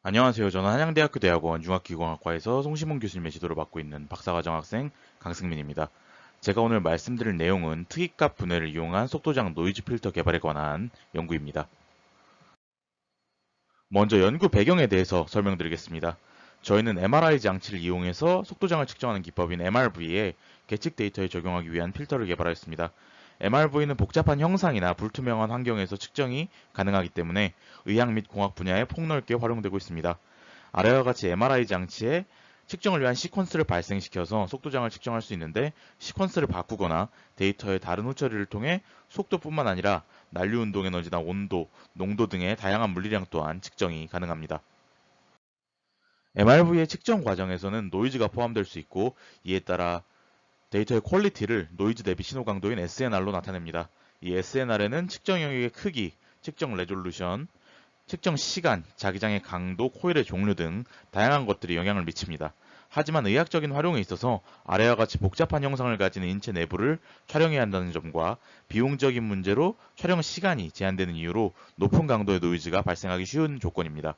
안녕하세요. 저는 한양대학교 대학원 융합기공학과에서 송시문 교수님의 지도를 맡고 있는 박사과정 학생 강승민입니다. 제가 오늘 말씀드릴 내용은 특이값 분해를 이용한 속도장 노이즈 필터 개발에 관한 연구입니다. 먼저 연구 배경에 대해서 설명드리겠습니다. 저희는 MRI 장치를 이용해서 속도장을 측정하는 기법인 MRV에 계측 데이터에 적용하기 위한 필터를 개발하였습니다. MRV는 복잡한 형상이나 불투명한 환경에서 측정이 가능하기 때문에 의학 및 공학 분야에 폭넓게 활용되고 있습니다. 아래와 같이 MRI 장치에 측정을 위한 시퀀스를 발생시켜서 속도장을 측정할 수 있는데, 시퀀스를 바꾸거나 데이터의 다른 후처리를 통해 속도뿐만 아니라 난류 운동 에너지나 온도, 농도 등의 다양한 물리량 또한 측정이 가능합니다. MRV의 측정 과정에서는 노이즈가 포함될 수 있고, 이에 따라 데이터의 퀄리티를 노이즈 대비 신호 강도인 SNR로 나타냅니다. 이 SNR에는 측정 영역의 크기, 측정 레졸루션, 측정 시간, 자기장의 강도, 코일의 종류 등 다양한 것들이 영향을 미칩니다. 하지만 의학적인 활용에 있어서 아래와 같이 복잡한 형상을 가진 인체 내부를 촬영해야 한다는 점과 비용적인 문제로 촬영 시간이 제한되는 이유로 높은 강도의 노이즈가 발생하기 쉬운 조건입니다.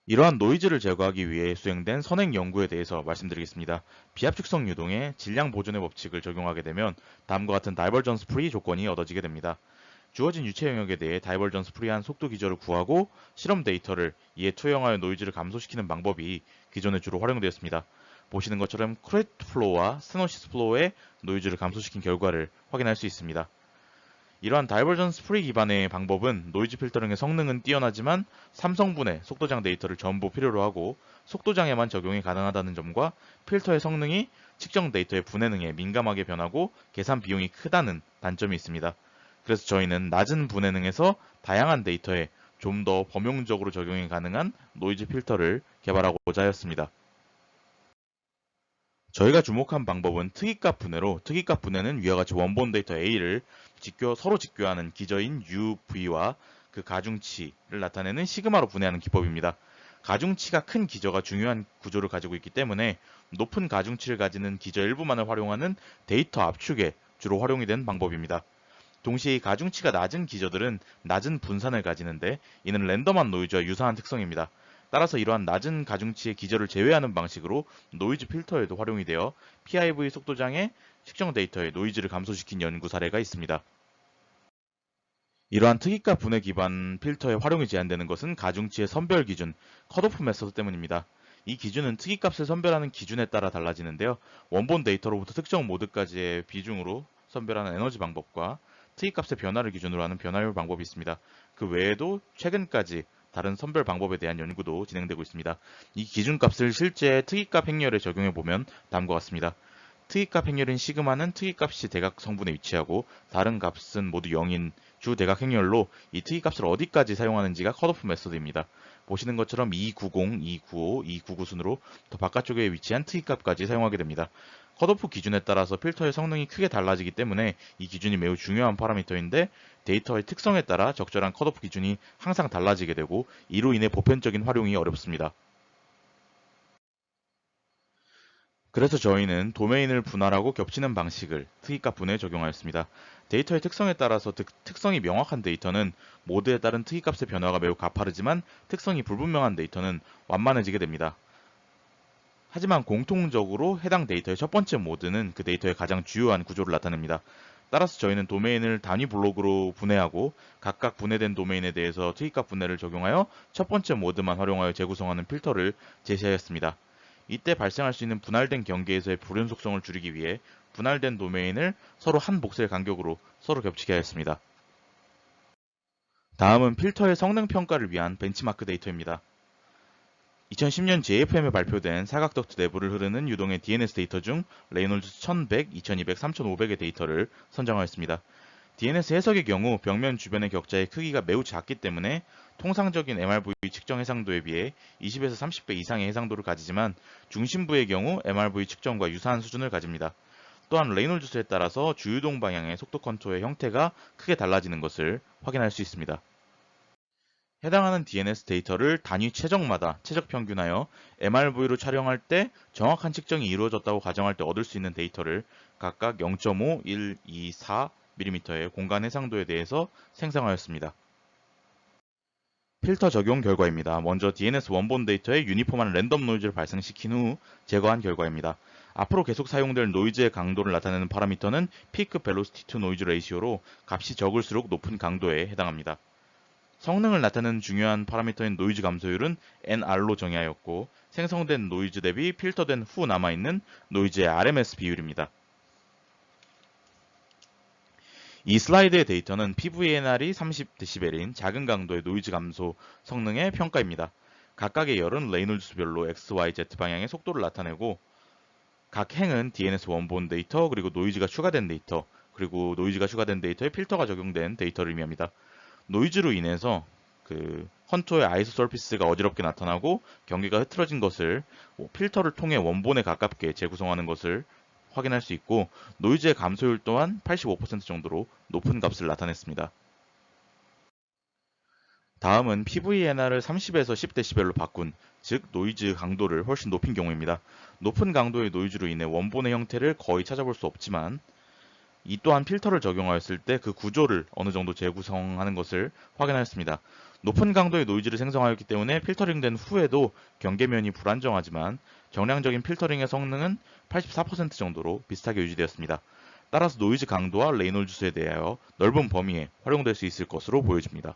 이러한 노이즈를 제거하기 위해 수행된 선행 연구에 대해서 말씀드리겠습니다. 비압축성 유동의 질량 보존의 법칙을 적용하게 되면 다음과 같은 다이버전스 프리 조건이 얻어지게 됩니다. 주어진 유체 영역에 대해 다이버전스 프리한 속도 기저를 구하고 실험 데이터를 이에 투영하여 노이즈를 감소시키는 방법이 기존에 주로 활용되었습니다. 보시는 것처럼 크레트 플로우와 스테노시스 플로우의 노이즈를 감소시킨 결과를 확인할 수 있습니다. 이러한 다이버전스 프리 기반의 방법은 노이즈 필터링의 성능은 뛰어나지만 삼성분해 속도장 데이터를 전부 필요로 하고 속도장에만 적용이 가능하다는 점과 필터의 성능이 측정 데이터의 분해능에 민감하게 변하고 계산 비용이 크다는 단점이 있습니다. 그래서 저희는 낮은 분해능에서 다양한 데이터에 좀 더 범용적으로 적용이 가능한 노이즈 필터를 개발하고자 하였습니다. 저희가 주목한 방법은 특이값 분해로, 특이값 분해는 위와 같이 원본 데이터 A를 서로 직교하는 기저인 UV와 그 가중치를 나타내는 시그마로 분해하는 기법입니다. 가중치가 큰 기저가 중요한 구조를 가지고 있기 때문에 높은 가중치를 가지는 기저 일부만을 활용하는 데이터 압축에 주로 활용이 된 방법입니다. 동시에 이 가중치가 낮은 기저들은 낮은 분산을 가지는데, 이는 랜덤한 노이즈와 유사한 특성입니다. 따라서 이러한 낮은 가중치의 기저를 제외하는 방식으로 노이즈 필터에도 활용이 되어 PIV 속도장의 측정 데이터의 노이즈를 감소시킨 연구 사례가 있습니다. 이러한 특이값 분해 기반 필터의 활용이 제한되는 것은 가중치의 선별 기준, 컷오프 메서드 때문입니다. 이 기준은 특이값을 선별하는 기준에 따라 달라지는데요. 원본 데이터로부터 특정 모드까지의 비중으로 선별하는 에너지 방법과 특이값의 변화를 기준으로 하는 변화율 방법이 있습니다. 그 외에도 최근까지 다른 선별 방법에 대한 연구도 진행되고 있습니다. 이 기준값을 실제 특이값 행렬에 적용해 보면 다음과 같습니다. 특이값 행렬인 시그마는 특이값이 대각 성분에 위치하고 다른 값은 모두 0인 주 대각 행렬로 이 특이값을 어디까지 사용하는지가 컷오프 메소드입니다. 보시는 것처럼 290, 295, 299 순으로 더 바깥쪽에 위치한 특이값까지 사용하게 됩니다. 컷오프 기준에 따라서 필터의 성능이 크게 달라지기 때문에 이 기준이 매우 중요한 파라미터인데, 데이터의 특성에 따라 적절한 컷오프 기준이 항상 달라지게 되고 이로 인해 보편적인 활용이 어렵습니다. 그래서 저희는 도메인을 분할하고 겹치는 방식을 특이값 분해에 적용하였습니다. 데이터의 특성에 따라서 특성이 명확한 데이터는 모드에 따른 특이값의 변화가 매우 가파르지만, 특성이 불분명한 데이터는 완만해지게 됩니다. 하지만 공통적으로 해당 데이터의 첫 번째 모드는 그 데이터의 가장 주요한 구조를 나타냅니다. 따라서 저희는 도메인을 단위 블록으로 분해하고 각각 분해된 도메인에 대해서 특이값 분해를 적용하여 첫 번째 모드만 활용하여 재구성하는 필터를 제시하였습니다. 이때 발생할 수 있는 분할된 경계에서의 불연 속성을 줄이기 위해 분할된 도메인을 서로 한 복셀 간격으로 서로 겹치게 하였습니다. 다음은 필터의 성능 평가를 위한 벤치마크 데이터입니다. 2010년 JFM에 발표된 사각덕트 내부를 흐르는 유동의 DNS 데이터 중 레이놀즈 1100, 2200, 3500의 데이터를 선정하였습니다. DNS 해석의 경우 벽면 주변의 격자의 크기가 매우 작기 때문에 통상적인 MRV 측정 해상도에 비해 20에서 30배 이상의 해상도를 가지지만, 중심부의 경우 MRV 측정과 유사한 수준을 가집니다. 또한 레이놀즈 수에 따라서 주유동 방향의 속도 컨투어의 형태가 크게 달라지는 것을 확인할 수 있습니다. 해당하는 DNS 데이터를 단위 최적마다 최적 평균하여 MRV로 촬영할 때 정확한 측정이 이루어졌다고 가정할 때 얻을 수 있는 데이터를 각각 0.5, 1, 2, 4mm의 공간 해상도에 대해서 생성하였습니다. 필터 적용 결과입니다. 먼저 DNS 원본 데이터에 유니폼한 랜덤 노이즈를 발생시킨 후 제거한 결과입니다. 앞으로 계속 사용될 노이즈의 강도를 나타내는 파라미터는 피크 벨로시티 투 노이즈 레이시오로 값이 적을수록 높은 강도에 해당합니다. 성능을 나타내는 중요한 파라미터인 노이즈 감소율은 NR로 정의하였고 생성된 노이즈 대비 필터된 후 남아있는 노이즈의 RMS 비율입니다. 이 슬라이드의 데이터는 PVNR이 30dB인 작은 강도의 노이즈 감소 성능의 평가입니다. 각각의 열은 레이놀드 수별로 X, Y, Z 방향의 속도를 나타내고 각 행은 DNS 원본 데이터, 그리고 노이즈가 추가된 데이터, 그리고 노이즈가 추가된 데이터에 필터가 적용된 데이터를 의미합니다. 노이즈로 인해서 컨투어의 아이소 서피스가 어지럽게 나타나고 경계가 흐트러진 것을 필터를 통해 원본에 가깝게 재구성하는 것을 확인할 수 있고 노이즈의 감소율 또한 85% 정도로 높은 값을 나타냈습니다. 다음은 PVNR을 30에서 10dB로 바꾼, 즉 노이즈 강도를 훨씬 높인 경우입니다. 높은 강도의 노이즈로 인해 원본의 형태를 거의 찾아볼 수 없지만 이 또한 필터를 적용하였을 때 그 구조를 어느 정도 재구성하는 것을 확인하였습니다. 높은 강도의 노이즈를 생성하였기 때문에 필터링된 후에도 경계면이 불안정하지만 정량적인 필터링의 성능은 84% 정도로 비슷하게 유지되었습니다. 따라서 노이즈 강도와 레이놀드 수에 대하여 넓은 범위에 활용될 수 있을 것으로 보여집니다.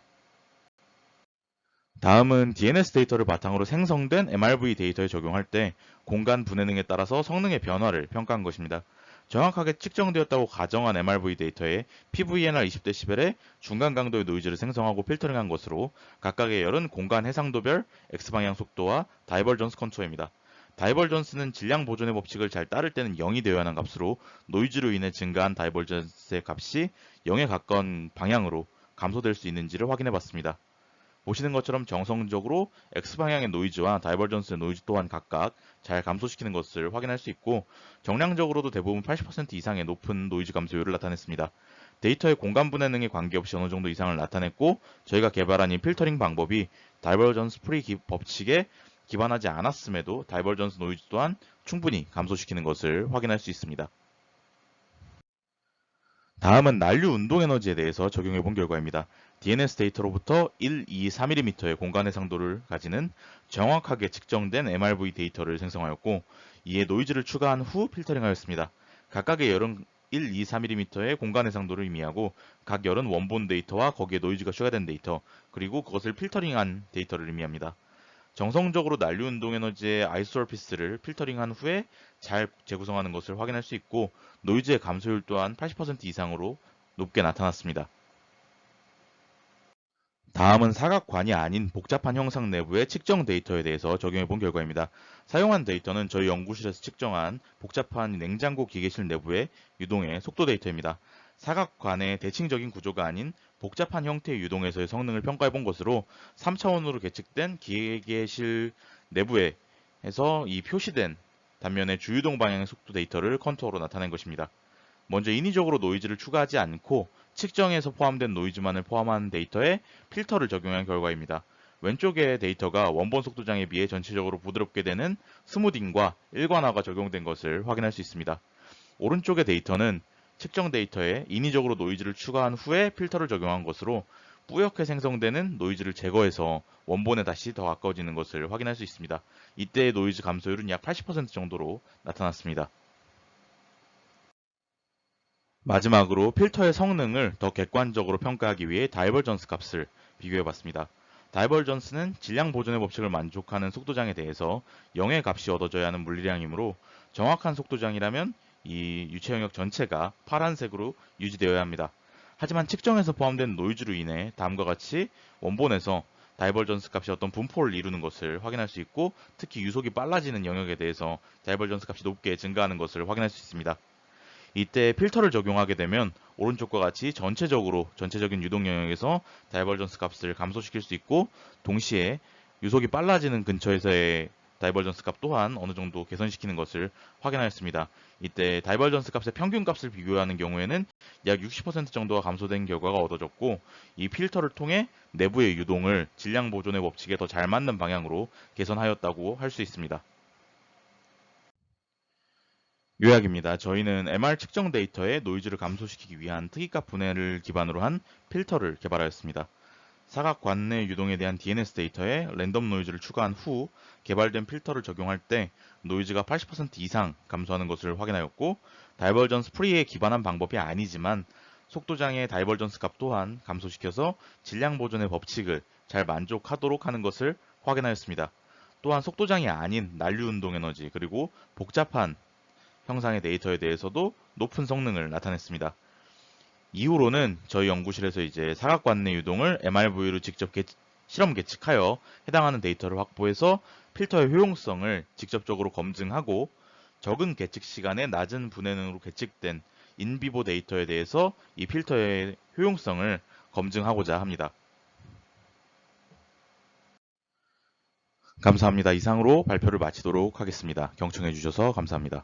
다음은 DNS 데이터를 바탕으로 생성된 MRV 데이터에 적용할 때 공간 분해능에 따라서 성능의 변화를 평가한 것입니다. 정확하게 측정되었다고 가정한 MRV 데이터에 PVNR 20dB의 중간 강도의 노이즈를 생성하고 필터링한 것으로 각각의 열은 공간 해상도별 X방향 속도와 다이버전스 컨투어입니다. 다이버전스는 질량 보존의 법칙을 잘 따를 때는 0이 되어야 하는 값으로 노이즈로 인해 증가한 다이버전스의 값이 0에 가까운 방향으로 감소될 수 있는지를 확인해 봤습니다. 보시는 것처럼 정성적으로 X방향의 노이즈와 다이버전스의 노이즈 또한 각각 잘 감소시키는 것을 확인할 수 있고 정량적으로도 대부분 80% 이상의 높은 노이즈 감소율을 나타냈습니다. 데이터의 공간 분해능에 관계없이 어느 정도 이상을 나타냈고 저희가 개발한 이 필터링 방법이 다이버전스 프리 법칙에 기반하지 않았음에도 다이버전스 노이즈 또한 충분히 감소시키는 것을 확인할 수 있습니다. 다음은 난류 운동 에너지에 대해서 적용해 본 결과입니다. DNS 데이터로부터 1, 2, 4mm의 공간 해상도를 가지는 정확하게 측정된 MRV 데이터를 생성하였고 이에 노이즈를 추가한 후 필터링하였습니다. 각각의 열은 1, 2, 4mm의 공간 해상도를 의미하고 각 열은 원본 데이터와 거기에 노이즈가 추가된 데이터, 그리고 그것을 필터링한 데이터를 의미합니다. 정성적으로 난류 운동 에너지의 아이소설피스를 필터링한 후에 잘 재구성하는 것을 확인할 수 있고 노이즈의 감소율 또한 80% 이상으로 높게 나타났습니다. 다음은 사각관이 아닌 복잡한 형상 내부의 측정 데이터에 대해서 적용해 본 결과입니다. 사용한 데이터는 저희 연구실에서 측정한 복잡한 냉장고 기계실 내부의 유동의 속도 데이터입니다. 사각관의 대칭적인 구조가 아닌 복잡한 형태의 유동에서의 성능을 평가해 본 것으로 3차원으로 계측된 기계실 내부에서 이 표시된 단면의 주유동 방향의 속도 데이터를 컨투어로 나타낸 것입니다. 먼저 인위적으로 노이즈를 추가하지 않고 측정에서 포함된 노이즈만을 포함한 데이터에 필터를 적용한 결과입니다. 왼쪽의 데이터가 원본 속도장에 비해 전체적으로 부드럽게 되는 스무딩과 일관화가 적용된 것을 확인할 수 있습니다. 오른쪽의 데이터는 측정 데이터에 인위적으로 노이즈를 추가한 후에 필터를 적용한 것으로 뿌옇게 생성되는 노이즈를 제거해서 원본에 다시 더 가까워지는 것을 확인할 수 있습니다. 이때의 노이즈 감소율은 약 80% 정도로 나타났습니다. 마지막으로 필터의 성능을 더 객관적으로 평가하기 위해 다이버전스 값을 비교해봤습니다. 다이버전스는 질량 보존의 법칙을 만족하는 속도장에 대해서 0의 값이 얻어져야 하는 물리량이므로 정확한 속도장이라면 이 유체 영역 전체가 파란색으로 유지되어야 합니다. 하지만 측정에서 포함된 노이즈로 인해 다음과 같이 원본에서 다이버전스 값이 어떤 분포를 이루는 것을 확인할 수 있고 특히 유속이 빨라지는 영역에 대해서 다이버전스 값이 높게 증가하는 것을 확인할 수 있습니다. 이때 필터를 적용하게 되면 오른쪽과 같이 전체적인 유동 영역에서 다이버전스 값을 감소시킬 수 있고 동시에 유속이 빨라지는 근처에서의 다이버전스 값 또한 어느 정도 개선시키는 것을 확인하였습니다. 이때 다이버전스 값의 평균 값을 비교하는 경우에는 약 60% 정도가 감소된 결과가 얻어졌고 이 필터를 통해 내부의 유동을 질량 보존의 법칙에 더 잘 맞는 방향으로 개선하였다고 할 수 있습니다. 요약입니다. 저희는 MR 측정 데이터의 노이즈를 감소시키기 위한 특이값 분해를 기반으로 한 필터를 개발하였습니다. 사각 관내 유동에 대한 DNS 데이터에 랜덤 노이즈를 추가한 후 개발된 필터를 적용할 때 노이즈가 80% 이상 감소하는 것을 확인하였고, 다이버전스 프리에 기반한 방법이 아니지만 속도장의 다이버전스 값 또한 감소시켜서 질량 보존의 법칙을 잘 만족하도록 하는 것을 확인하였습니다. 또한 속도장이 아닌 난류 운동 에너지 그리고 복잡한 형상의 데이터에 대해서도 높은 성능을 나타냈습니다. 이후로는 저희 연구실에서 이제 사각 관내 유동을 MRV로 직접 실험 계측하여 해당하는 데이터를 확보해서 필터의 효용성을 직접적으로 검증하고, 적은 계측 시간에 낮은 분해능으로 계측된 인비보 데이터에 대해서 이 필터의 효용성을 검증하고자 합니다. 감사합니다. 이상으로 발표를 마치도록 하겠습니다. 경청해 주셔서 감사합니다.